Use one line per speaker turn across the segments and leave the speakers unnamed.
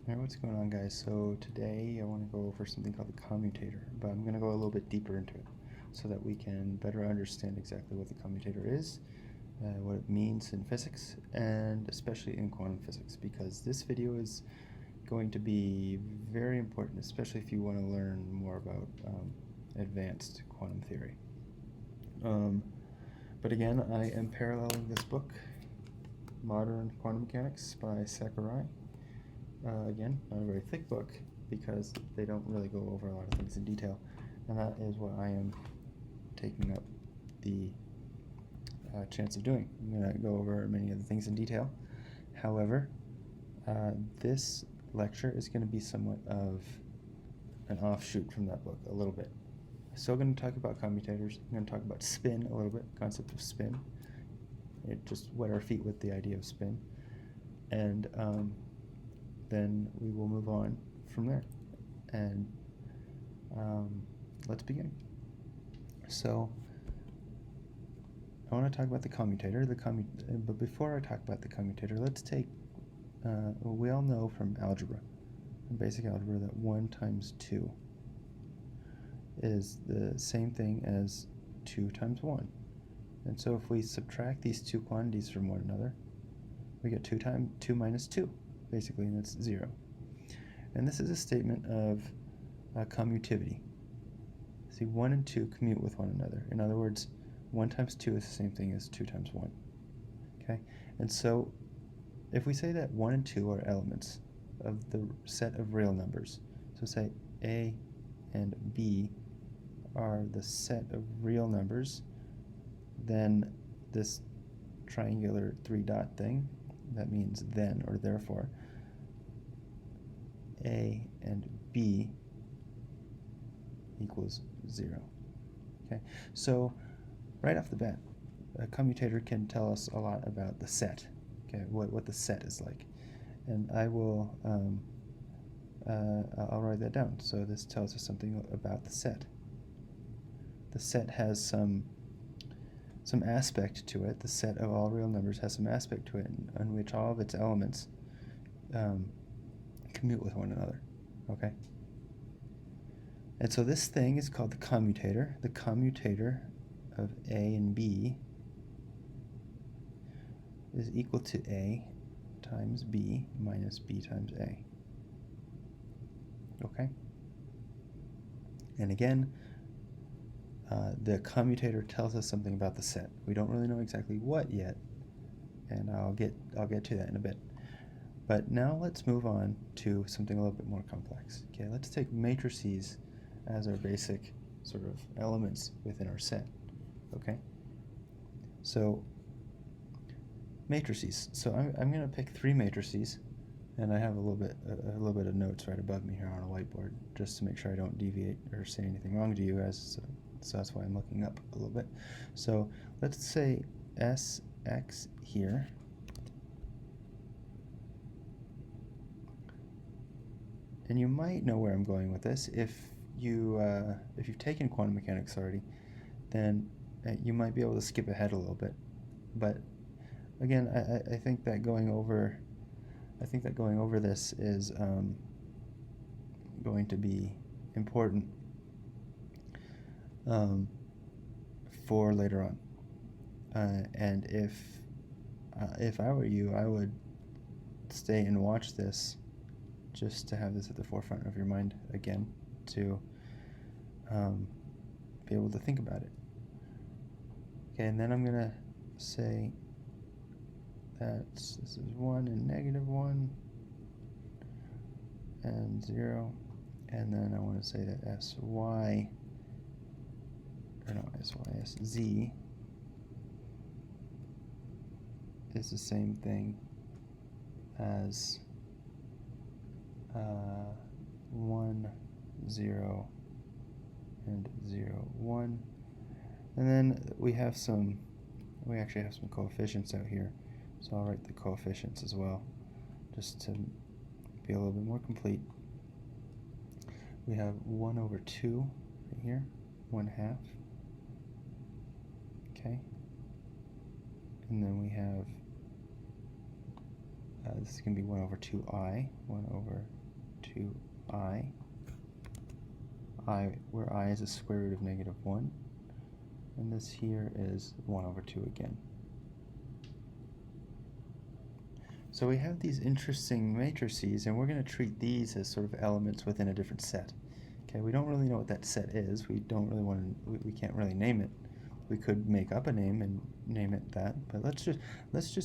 Alright, what's going on, guys? So today I want to go over something called the commutator, but I'm going to go a little bit deeper into it so that we can better understand exactly what the commutator is, what it means in physics, and especially in quantum physics, because this video is going to be very important, especially if you want to learn more about advanced quantum theory. But again, I am paralleling this book, Modern Quantum Mechanics by Sakurai. Again, not a very thick book because they don't really go over a lot of things in detail, and that is what I am taking up the chance of doing. I'm going to go over many of the things in detail. However, this lecture is going to be somewhat of an offshoot from that book a little bit. Still going to talk about commutators. I'm going to talk about spin a little bit, concept of spin. Just wet our feet with the idea of spin, and then we will move on from there. And let's begin. So I want to talk about the commutator. But before I talk about the commutator, let's take. We all know from algebra, from basic algebra, that 1 times 2 is the same thing as 2 times 1. And so if we subtract these two quantities from one another, we get 2 minus 2, basically, and that's 0. And this is a statement of commutivity. See, 1 and 2 commute with one another. In other words, 1 times 2 is the same thing as 2 times 1. Okay? And so if we say that 1 and 2 are elements of the set of real numbers, so say A and B are the set of real numbers, then this triangular 3-dot thing, that means then or therefore, A and B equals 0. Okay, so right off the bat, a commutator can tell us a lot about the set. Okay, what the set is like, and I will I'll write that down. So this tells us something about the set. The set has some aspect to it. The set of all real numbers has some aspect to it in which all of its elements commute with one another. Okay? And so this thing is called the commutator. The commutator of A and B is equal to A times B minus B times A. Okay? And again, the commutator tells us something about the set. We don't really know exactly what yet, and I'll get to that in a bit. But now let's move on to something a little bit more complex. Okay, let's take matrices as our basic sort of elements within our set. Okay, so matrices. So I'm going to pick 3 matrices, and I have a little bit of notes right above me here on a whiteboard, just to make sure I don't deviate or say anything wrong to you guys. So that's why I'm looking up a little bit. So let's say SX here. And you might know where I'm going with this. If you've taken quantum mechanics already, then you might be able to skip ahead a little bit. But again, I think that going over this is going to be important for later on. And if I were you, I would stay and watch this, just to have this at the forefront of your mind again, to be able to think about it. Okay, and then I'm going to say that this is 1 and -1 and 0, and then I want to say that SZ is the same thing as 1, 0, and 0, 1. And then we actually have some coefficients out here, so I'll write the coefficients as well, just to be a little bit more complete. We have 1 over 2 right here, 1/2. Okay. And then we have this is going to be 1 over 2i, 1 over 2i, where I is the square root of -1, and this here is 1 over 2 again. So we have these interesting matrices, and we're going to treat these as sort of elements within a different set. Okay, we don't really know what that set is. We don't really want to. We can't really name it. We could make up a name and name it that. But let's just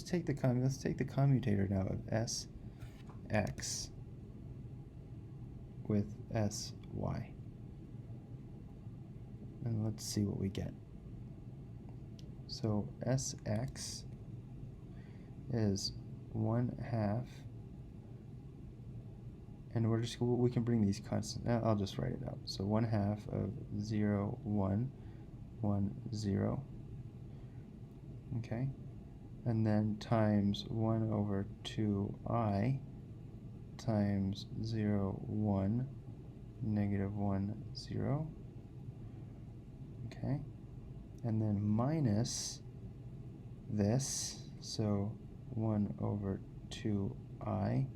take the commutator now of Sx with Sy, and let's see what we get. So Sx is 1/2, and we can bring these constant. I'll just write it out. So 1/2 of 0, 1, 1, 0. Okay, and then times 1 over 2i times 0, 1, -1, 0. Okay, and then minus this, so 1 over 2i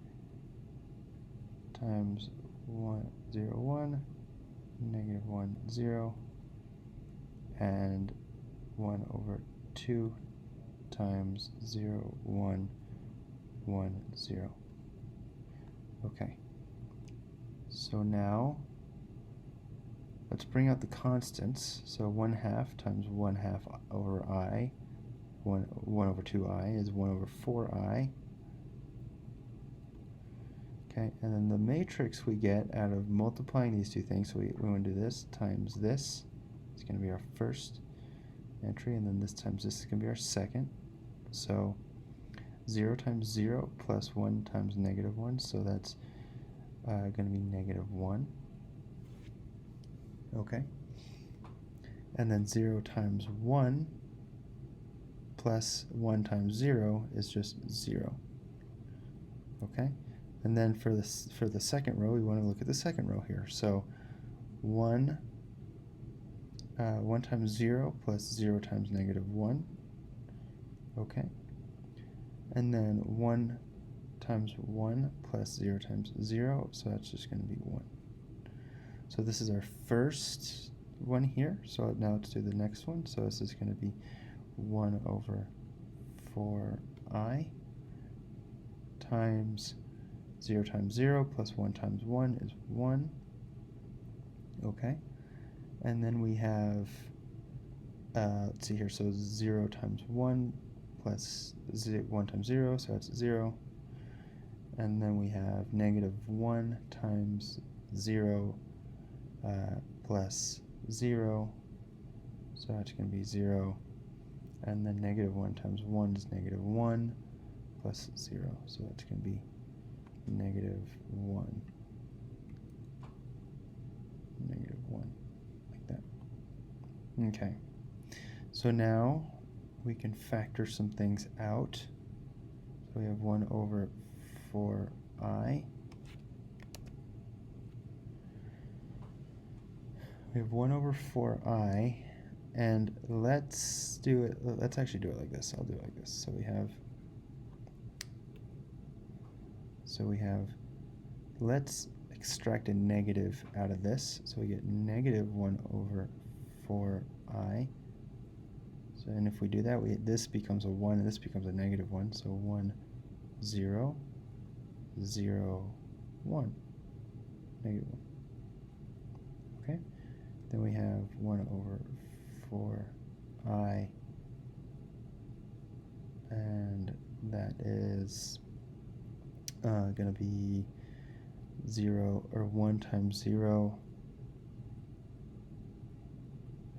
times 1, 0, 1, -1, 0, and 1 over 2 times 0, 1, 1, 0. Okay, so now let's bring out the constants. So 1/2 times 1/2 over I, 1 over 2i is 1 over 4i. Okay, and then the matrix we get out of multiplying these two things, so we want to do this times this. It's going to be our first entry, and then this times this is going to be our second. So 0 times 0 plus 1 times -1, so that's going to be -1. Okay, and then 0 times 1 plus 1 times 0 is just 0. Okay, and then for the second row, we want to look at the second row here. So 1 times 0 plus 0 times -1. Okay, and then 1 times 1 plus 0 times 0, so that's just going to be 1. So this is our first one here. So now let's do the next one. So this is going to be 1 over 4i times 0 times 0 plus 1 times 1 is 1. Okay, and then we have, let's see here, so 0 times 1 plus 1 times 0, so that's 0. And then we have -1 times 0 plus 0, so that's going to be 0. And then -1 times 1 is -1 plus 0, so that's going to be -1, -1, like that. Okay, so now we can factor some things out. So we have 1 over 4i. We have 1 over 4i, and let's actually do it like this. I'll do it like this. So we have, let's extract a negative out of this. So we get -1 over 4i. So, and if we do that, this becomes a 1, and this becomes a -1. So 1, 0, 0, 1, -1. Okay. Then we have 1 over 4i, and that is going to be 0, or 1 times 0,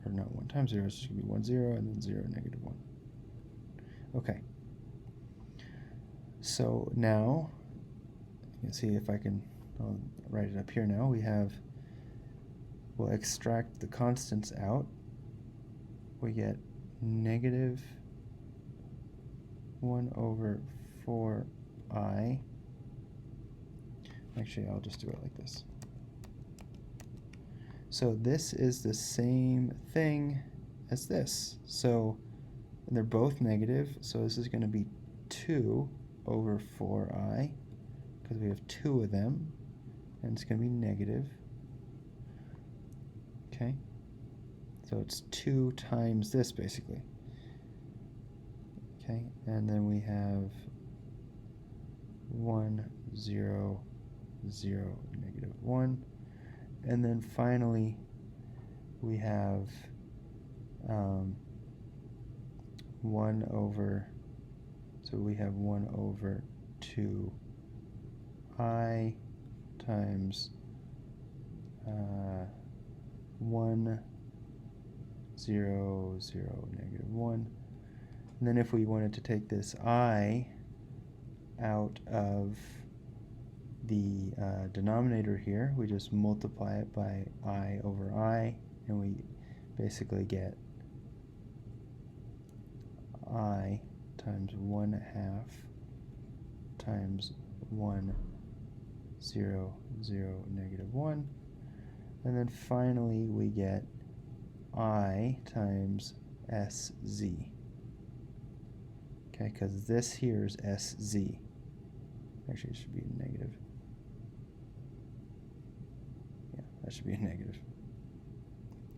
or not 1 times 0, it's just going to be 1, 0, and then 0, -1. Okay. So now, you can see if I can, I'll write it up here now, we'll extract the constants out. We get -1 over 4i. Actually, I'll just do it like this. So this is the same thing as this. So they're both negative, so this is going to be 2 over 4i, because we have 2 of them, and it's going to be negative. Okay, so it's 2 times this, basically. Okay, and then we have 1, 0, 0, negative 1. And then finally, we have 1 over, so we have 1 over 2i times 1, 0, 0, negative 1. And then if we wanted to take this I out of the denominator here, we just multiply it by I over I, and we basically get I times 1/2 times 1, 0, 0, negative 1. And then finally we get I times SZ. Okay, because this here is SZ. Actually, it should be negative. Yeah, that should be a negative.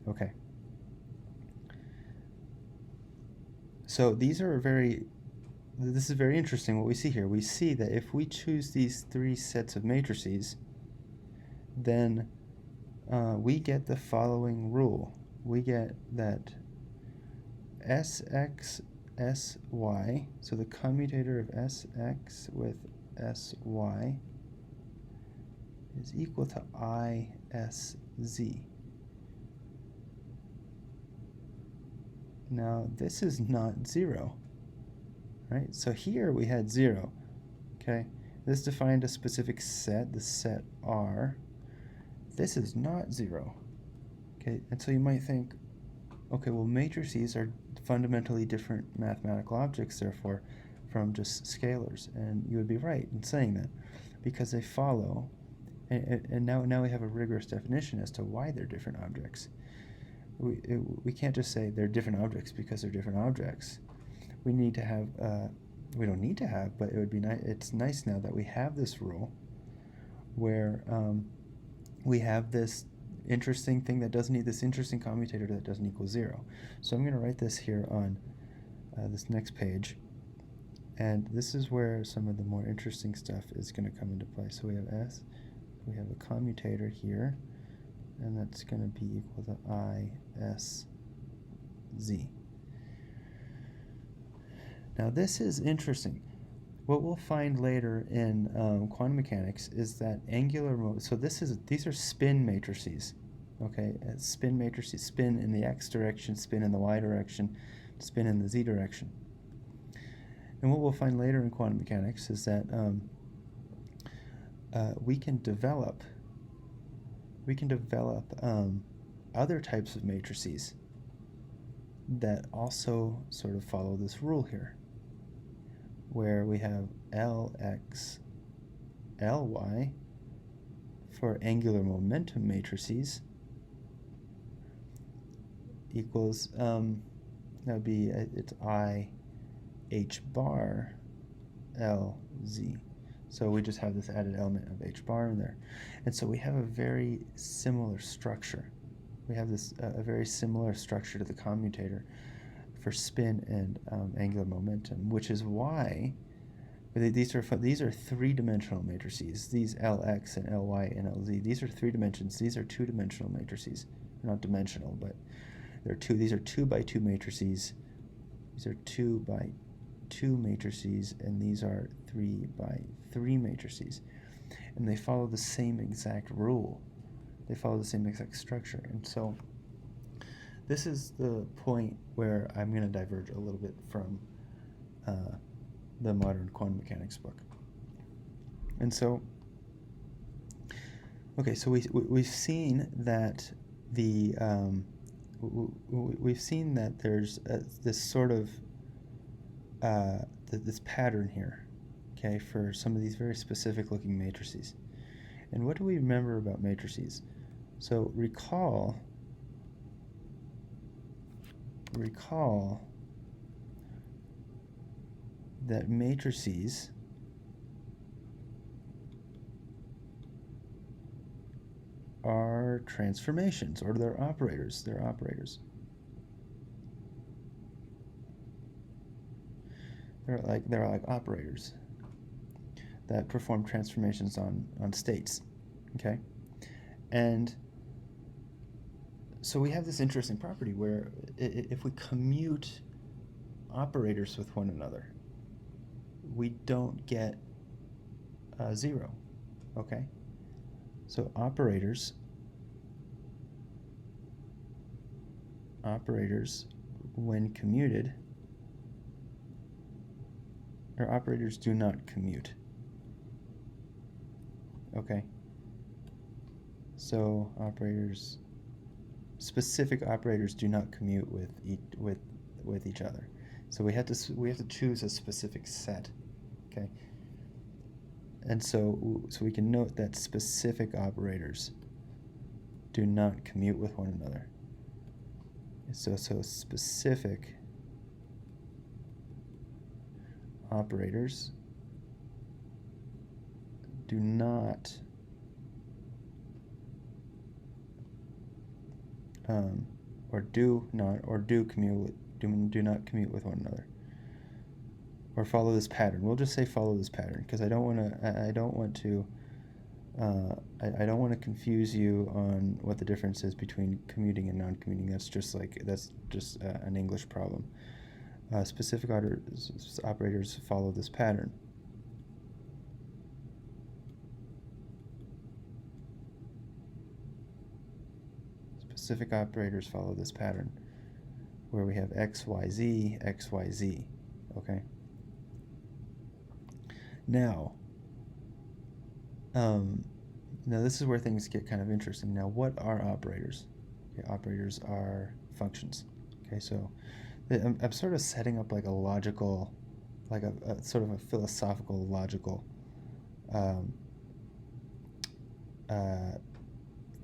Okay. So these are this is very interesting what we see here. We see that if we choose these 3 sets of matrices, then we get the following rule. We get that Sx, Sy, so the commutator of Sx with Sy is equal to Isz. Now this is not 0, right? So here we had 0, okay? This defined a specific set, the set R. This is not 0, okay? And so you might think, okay, well, matrices are fundamentally different mathematical objects, therefore, from just scalars. And you would be right in saying that, because they follow, and now we have a rigorous definition as to why they're different objects. We can't just say they're different objects because they're different objects. We need to have, we don't need to have, but it would be nice. It's nice now that we have this rule where we have this interesting thing that doesn't need this interesting commutator that doesn't equal 0. So I'm going to write this here on this next page, and this is where some of the more interesting stuff is going to come into play. So we have S, we have a commutator here, and that's going to be equal to Isz. Now this is interesting. What we'll find later in quantum mechanics is that angular so these are spin matrices, okay? Spin matrices, spin in the x direction, spin in the y direction, spin in the z direction. And what we'll find later in quantum mechanics is that we can develop other types of matrices that also sort of follow this rule here, where we have Lx, Ly for angular momentum matrices equals, that would be, it's I h bar Lz. So we just have this added element of h bar in there. And so we have a very similar structure. We have this a very similar structure to the commutator for spin and angular momentum, which is why these are 3-dimensional matrices. These Lx and Ly and Lz, these are 3 dimensions. These are 2-dimensional matrices. They're not dimensional, but they're 2. These are 2 by 2 matrices. These are 2 by 2 matrices, and these are 3 by 3 matrices. And they follow the same exact rule. They follow the same exact structure. And so this is the point where I'm going to diverge a little bit from the modern quantum mechanics book. And so, okay, so we've seen that we've seen that there's this sort of this pattern here, okay, for some of these very specific looking matrices. And what do we remember about matrices? So recall that matrices are transformations, or they're operators. They're operators. They're like operators that perform transformations on states. Okay? And so we have this interesting property where if we commute operators with one another, we don't get 0. Okay? So operators when commuted, or operators do not commute. Okay? So specific operators do not commute with each other. So we have to choose a specific set. Okay? And so we can note that specific operators do not commute with one another. So specific operators do not do not commute with one another, or follow this pattern. We'll just say follow this pattern because I don't want to confuse you on what the difference is between commuting and non-commuting. That's just an English problem. Specific operators follow this pattern. Specific operators follow this pattern where we have x, y, z, x, y, z. Okay? Now this is where things get kind of interesting. Now, what are operators? Okay, operators are functions. Okay, so I'm sort of setting up like a logical, like a sort of a philosophical, logical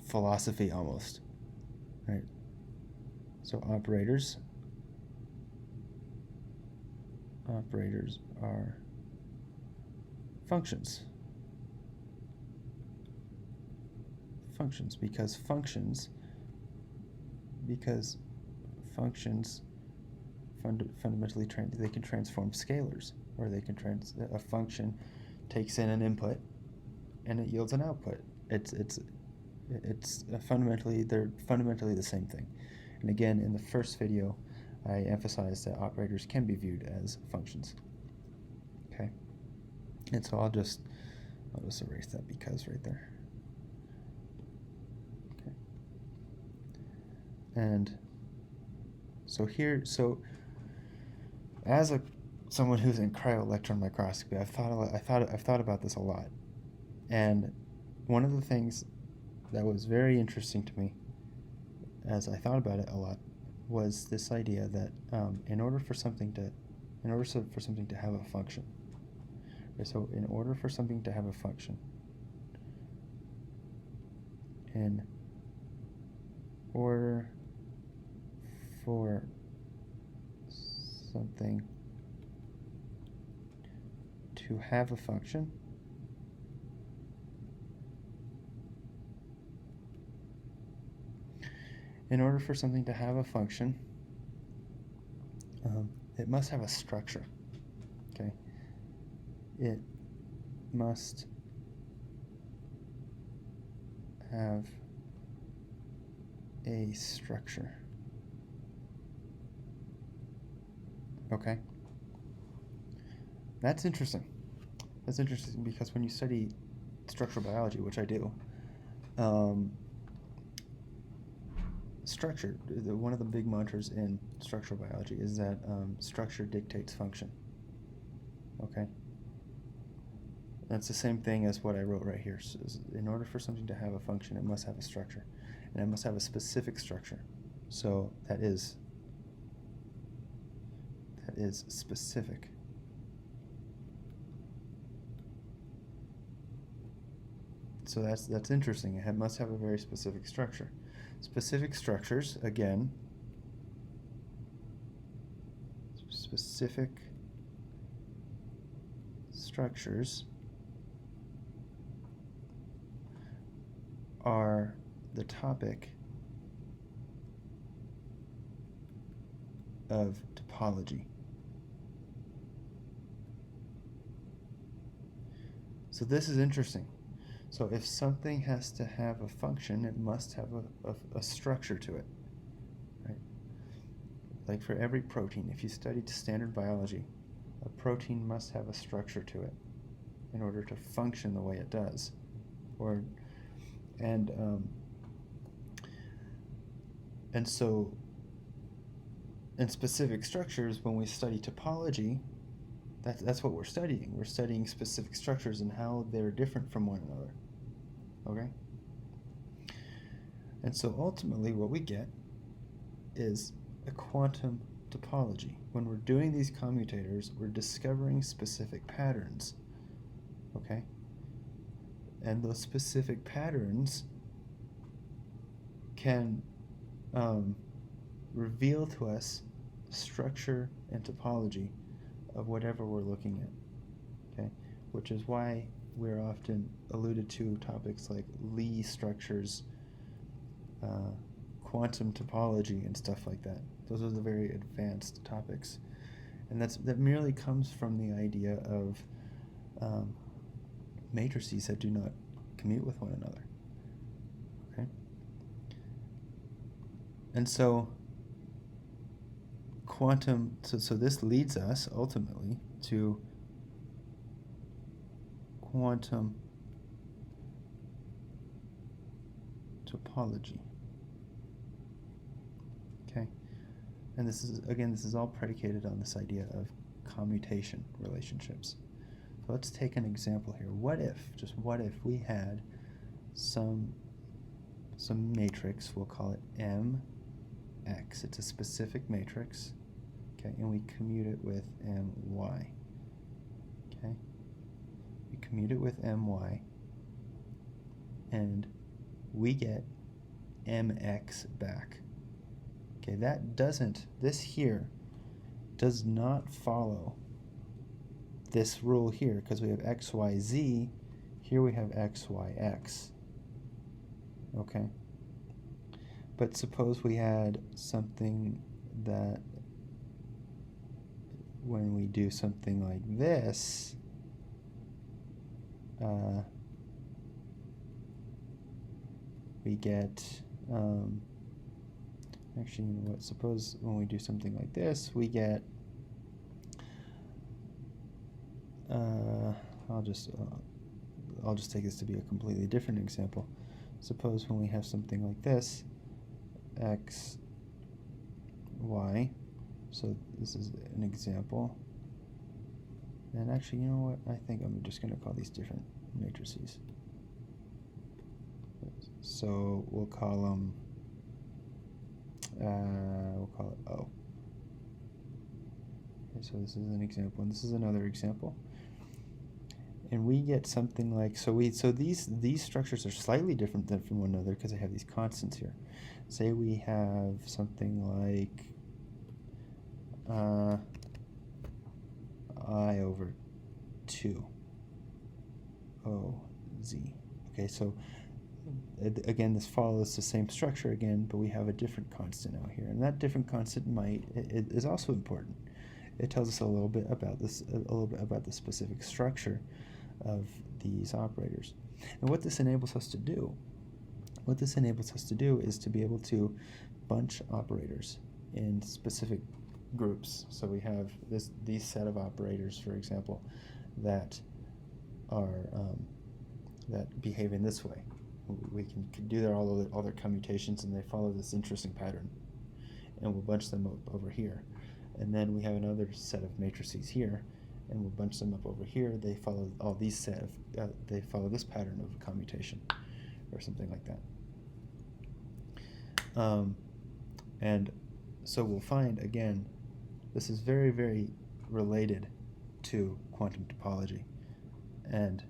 philosophy almost. Right? So operators are functions. Because functions fundamentally they can transform scalars, or they can a function takes in an input and it yields an output. They're fundamentally the same thing. And again, in the first video, I emphasized that operators can be viewed as functions. Okay, and so I'll just erase that because right there. Okay, and so as someone who's in cryo-electron microscopy, I've thought about this a lot, and one of the things that was very interesting to me as I thought about it a lot was this idea that in order for something to have a function, right, so in order for something to have a function, in order for something to have a function, it must have a structure. Okay, it must have a structure. Okay, that's interesting. That's interesting because when you study structural biology, which I do, structure, one of the big mantras in structural biology is that structure dictates function. Okay? That's the same thing as what I wrote right here. So in order for something to have a function, it must have a structure. And it must have a specific structure. So that is specific. So that's interesting. It must have a very specific structure. Specific structures, again, specific structures are the topic of topology. So this is interesting. So if something has to have a function, it must have a structure to it, right? Like for every protein, if you studied standard biology, a protein must have a structure to it in order to function the way it does. And so in specific structures, when we study topology, that's what we're studying. We're studying specific structures and how they're different from one another. Okay? And so ultimately what we get is a quantum topology. When we're doing these commutators, we're discovering specific patterns. Okay? And those specific patterns can reveal to us structure and topology of whatever we're looking at, okay? Which is why we're often alluded to topics like Lie structures, quantum topology, and stuff like that. Those are the very advanced topics, and that merely comes from the idea of matrices that do not commute with one another. Okay, and so quantum. So this leads us ultimately to quantum topology. Okay, and this is all predicated on this idea of commutation relationships. So let's take an example here. What if we had some matrix, we'll call it MX. It's a specific matrix, okay, and we commute it with MY. Okay? We commute it with MY, and we get MX back. Okay, this here does not follow this rule here, because we have XYZ, here we have XYX. Okay? But suppose we had something that when we do something like this, we get, actually, you know what, suppose when we do something like this, we get, I'll just take this to be a completely different example. Suppose when we have something like this, X, Y, so this is an example, and actually, you know what, I think I'm just going to call these different matrices. So we'll call them, we'll call it O. Okay, so this is an example, and this is another example. And we get something like, so these structures are slightly different from one another because they have these constants here. Say we have something like I over 2 OZ. Okay, so again, this follows the same structure again, but we have a different constant out here, and that different constant is also important. It tells us a little bit about the specific structure of these operators. And what this enables us to do, is to be able to bunch operators in specific groups. So we have these set of operators, for example, that are that behave in this way. We can do all their commutations, and they follow this interesting pattern, and we'll bunch them up over here. And then we have another set of matrices here, and we'll bunch them up over here. They follow all these they follow this pattern of commutation, or something like that. And so we'll find, again, this is very, very related to quantum topology and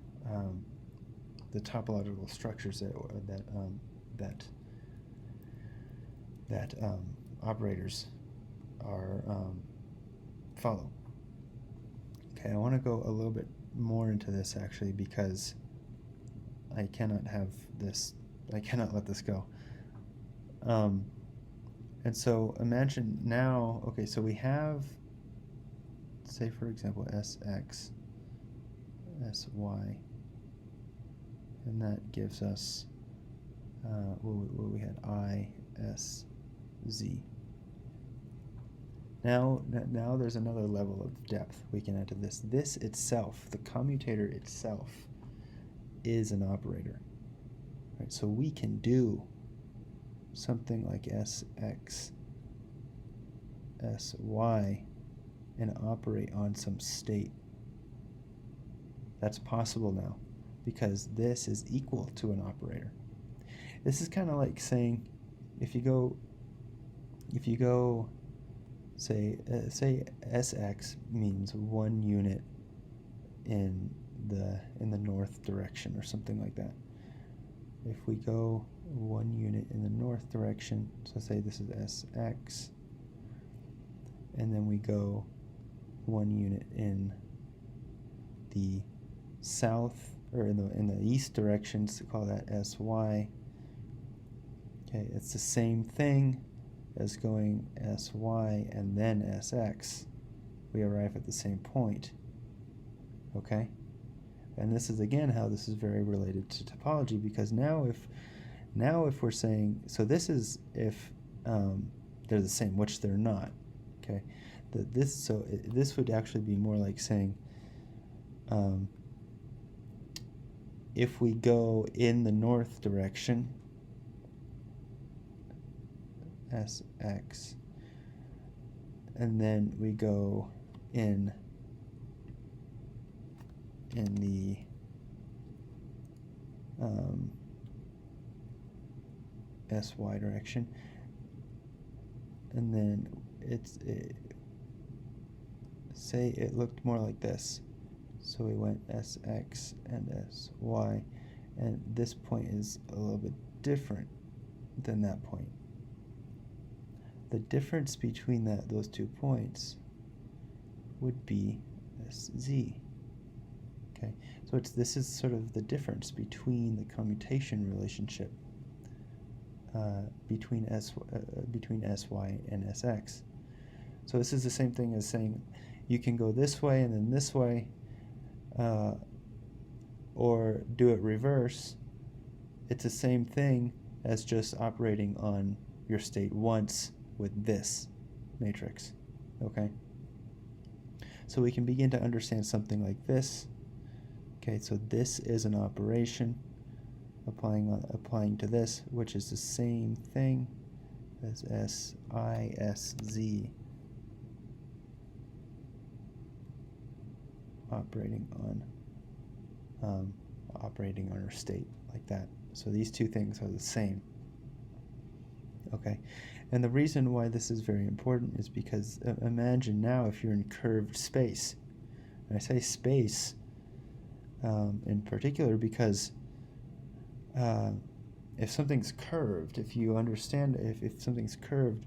the topological structures that operators are follow. Okay, I want to go a little bit more into this actually, because I cannot have this I cannot let this go. And so imagine now, okay, so we have, say for example, Sx, Sy, and that gives us, what we had, I, S, Z. Now there's another level of depth we can add to this. This itself, the commutator itself, is an operator. Right? So we can do something like Sx, Sy, and operate on some state. That's possible now because this is equal to an operator. This is kind of like saying, if you go, say Sx means 1 unit in the north direction or something like that. If we go 1 unit in the north direction, so say this is Sx, and then we go 1 unit in the south, or in the east direction, so call that Sy. Okay, it's the same thing as going Sy and then Sx. We arrive at the same point. Okay? And this is again how this is very related to topology, because now if we're saying, so this is if they're the same, which they're not. Okay? This would actually be more like saying, if we go in the north direction, Sx, and then we go in the Sy direction, and then say it looked more like this. So we went Sx and Sy, and this point is a little bit different than that point. The difference between those 2 points would be Sz. Okay, so this is sort of the difference between the commutation relationship between Sy and Sx. So this is the same thing as saying you can go this way and then this way, or do it reverse. It's the same thing as just operating on your state once with this matrix. Okay? So we can begin to understand something like this. Okay, so this is an operation applying to this, which is the same thing as SISZ operating on our state like that. So these two things are the same. Okay, and the reason why this is very important is because imagine now if you're in curved space. And I say space in particular because if something's curved, if you understand, if something's curved,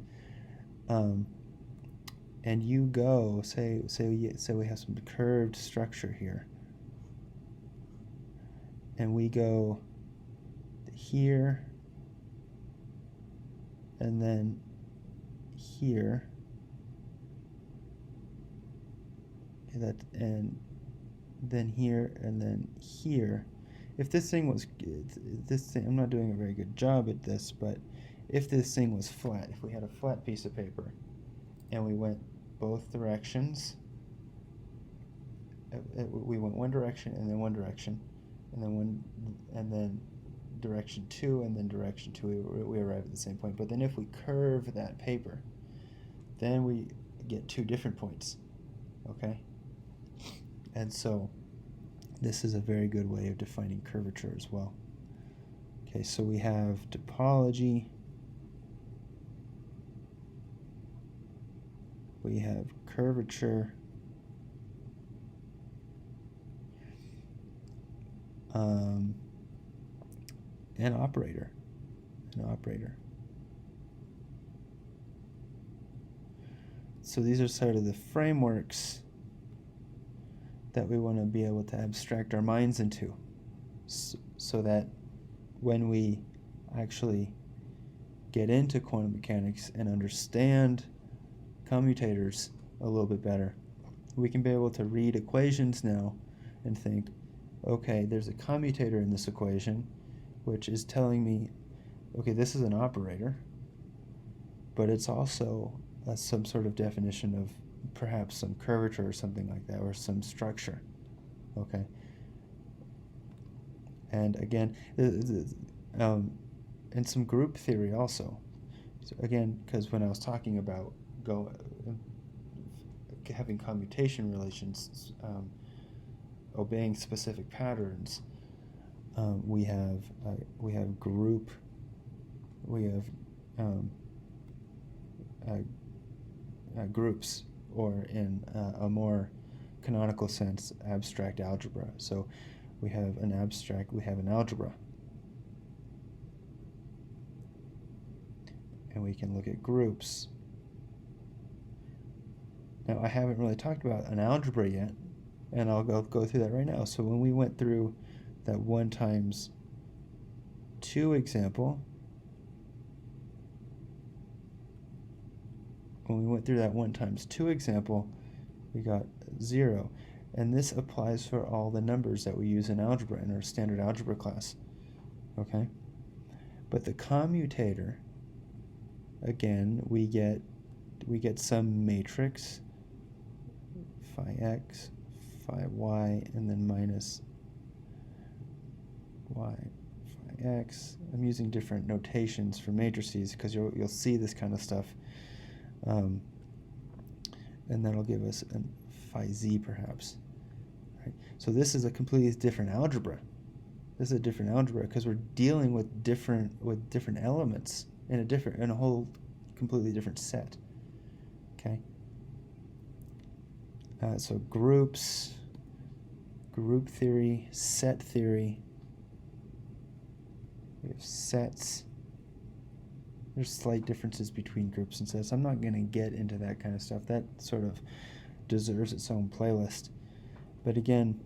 and you go, say we have some curved structure here, and we go here, and then here, and then here, and then here. If this thing was, I'm not doing a very good job at this, but if this thing was flat, if we had a flat piece of paper, and we went both directions, we went one direction and then one direction, and then direction 2 and then direction 2, we arrive at the same point. But then if we curve that paper, then we get 2 different points. Okay? And so this is a very good way of defining curvature as well. Okay, so we have topology, we have curvature, an operator. So these are sort of the frameworks that we want to be able to abstract our minds into, so that when we actually get into quantum mechanics and understand commutators a little bit better, we can be able to read equations now and think, okay, there's a commutator in this equation, which is telling me, okay, this is an operator, but it's also some sort of definition of perhaps some curvature or something like that, or some structure, okay? And again, and some group theory also. So again, because when I was talking about having commutation relations, obeying specific patterns, we have group, we have groups, or in a more canonical sense, abstract algebra. So we have an algebra. And we can look at groups. Now, I haven't really talked about an algebra yet, and I'll go through that right now. So when we went through that 1 times 2 example, we got 0. And this applies for all the numbers that we use in algebra in our standard algebra class. Okay? But the commutator, again, we get some matrix, phi x, phi y, and then minus y, phi x. I'm using different notations for matrices because you'll see this kind of stuff. And that'll give us a phi z perhaps. Right? So this is a completely different algebra. This is a different algebra because we're dealing with different elements in a whole completely different set. Okay. So groups, group theory, set theory. We have sets. There's slight differences between groups and sets. I'm not going to get into that kind of stuff. That sort of deserves its own playlist. But again,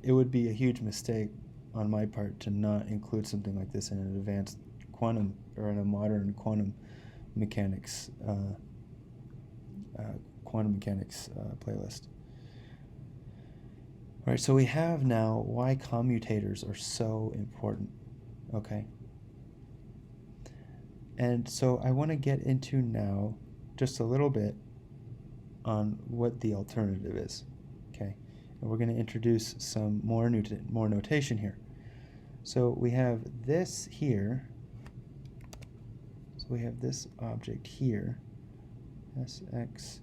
it would be a huge mistake on my part to not include something like this in an advanced quantum or in a modern quantum mechanics playlist. All right, so we have now why commutators are so important. Okay. And so I want to get into now just a little bit on what the alternative is. Okay. And we're going to introduce some more notation here. So we have this here. So we have this object here, Sx,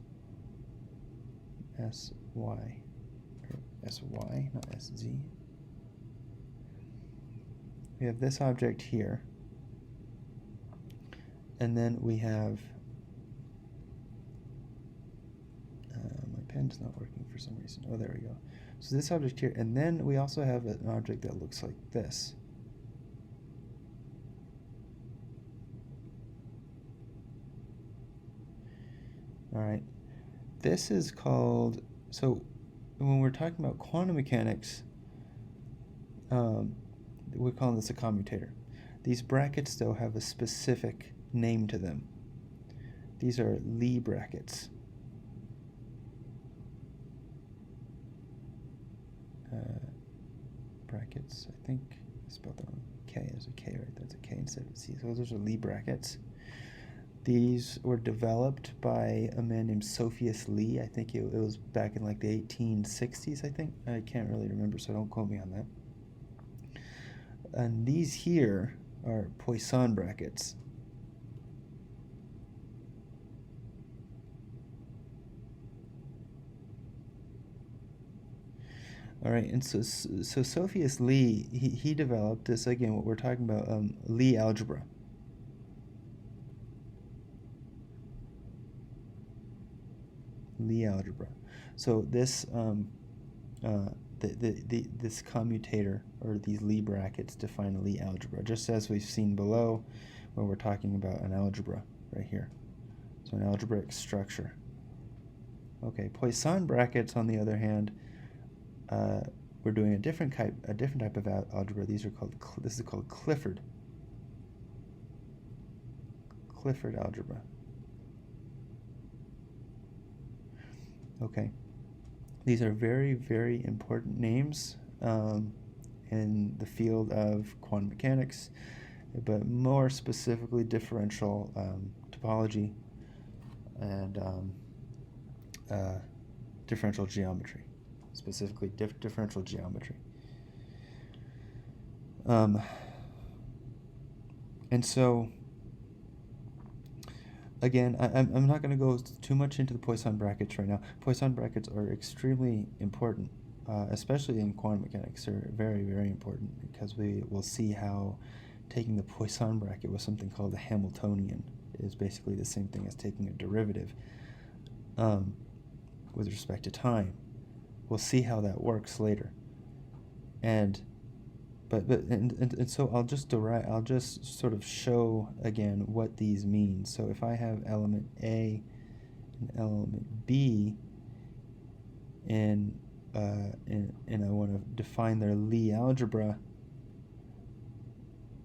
Sy, or Sy, not Sz. We have this object here. And then we have, my pen's not working for some reason. Oh, there we go. So this object here, and then we also have an object that looks like this. All right. This is called, so when we're talking about quantum mechanics, we're calling this a commutator. These brackets, though, have a specific name to them. These are Lie brackets. Brackets, I think I spelled that wrong. K, there's a K, right? That's a K instead of a C. So those are Lie brackets. These were developed by a man named Sophus Lie. I think it was back in like the 1860s, I think. I can't really remember, so don't quote me on that. And these here are Poisson brackets. All right, and so Sophus Lie, he developed this, again, what we're talking about, Lie algebra. Lie algebra. So this this commutator, or these Lie brackets, define a Lie algebra, just as we've seen below, where we're talking about an algebra right here. So an algebraic structure. Okay, Poisson brackets, on the other hand, we're doing a different type of algebra. These are called this is called Clifford algebra. Okay, these are very, very important names in the field of quantum mechanics, but more specifically differential topology and differential geometry, specifically differential geometry. And so, again, I'm not going to go too much into the Poisson brackets right now. Poisson brackets are extremely important, especially in quantum mechanics. They're very, very important because we will see how taking the Poisson bracket with something called a Hamiltonian is basically the same thing as taking a derivative with respect to time. We'll see how that works later. And so I'll just sort of show again what these mean. So if I have element A and element B, and I want to define their Lie algebra,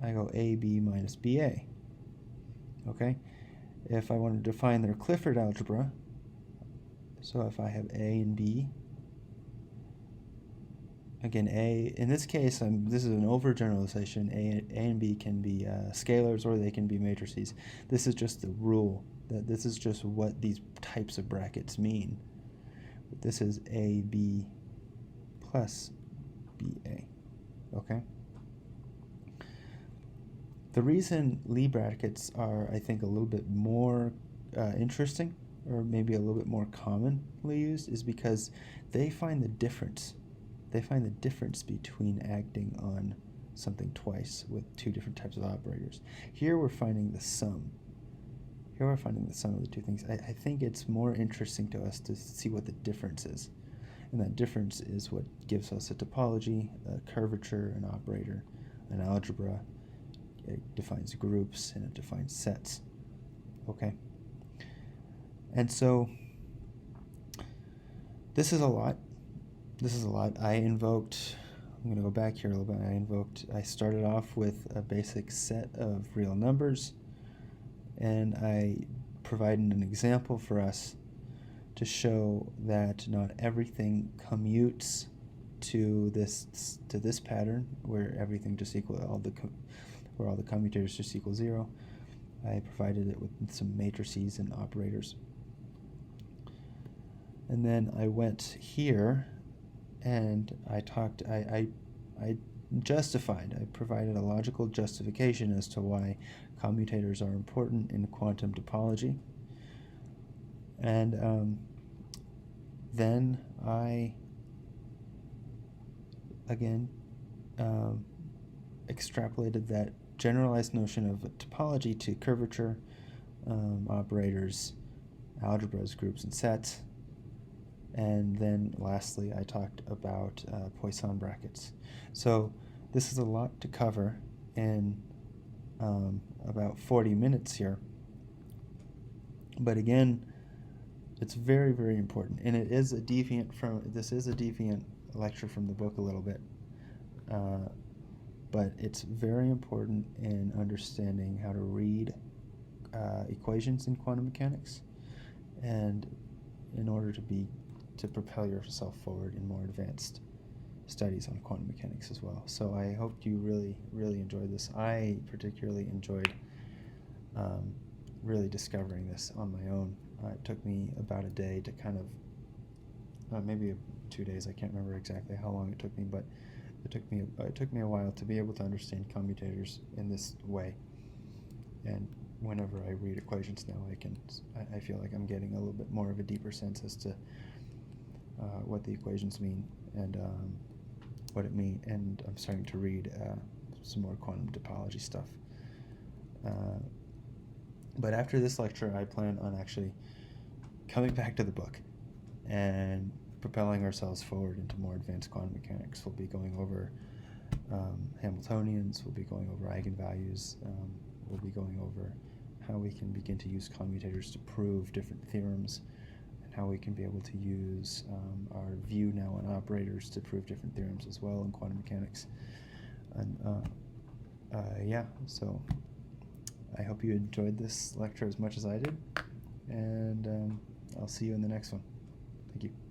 I go AB minus BA. Okay? If I want to define their Clifford algebra, so if I have A and B, again, A, in this case, this is an overgeneralization. A and B can be scalars or they can be matrices. This is just the rule. This is just what these types of brackets mean. But this is AB plus BA. Okay? The reason Lie brackets are, I think, a little bit more interesting, or maybe a little bit more commonly used, is because they find the difference. They find the difference between acting on something twice with two different types of operators. Here we're finding the sum. Here we're finding the sum of the two things. I think it's more interesting to us to see what the difference is. And that difference is what gives us a topology, a curvature, an operator, an algebra. It defines groups and it defines sets. Okay? And so this is a lot. I'm going to go back here a little bit. I started off with a basic set of real numbers, and I provided an example for us to show that not everything commutes to this pattern where everything just equals where all the commutators just equal 0. I provided it with some matrices and operators. And then I went here and I provided a logical justification as to why commutators are important in quantum topology. And then I, again, extrapolated that generalized notion of topology to curvature, operators, algebras, groups, and sets. And then lastly, I talked about Poisson brackets. So this is a lot to cover in about 40 minutes here. But again, it's very, very important. And it is a deviant lecture from the book a little bit. But it's very important in understanding how to read equations in quantum mechanics, and in order to propel yourself forward in more advanced studies on quantum mechanics as well. So I hope you really, really enjoyed this. I particularly enjoyed really discovering this on my own. It took me about a day to kind of, maybe 2 days, I can't remember exactly how long it took me, but it took me a while to be able to understand commutators in this way. And whenever I read equations now, I feel like I'm getting a little bit more of a deeper sense as to what the equations mean and what it means. And I'm starting to read some more quantum topology stuff. But after this lecture, I plan on actually coming back to the book and propelling ourselves forward into more advanced quantum mechanics. We'll be going over Hamiltonians, we'll be going over eigenvalues, we'll be going over how we can begin to use commutators to prove different theorems, and how we can be able to use our view now on operators to prove different theorems as well in quantum mechanics. And yeah, so I hope you enjoyed this lecture as much as I did, and I'll see you in the next one. Thank you.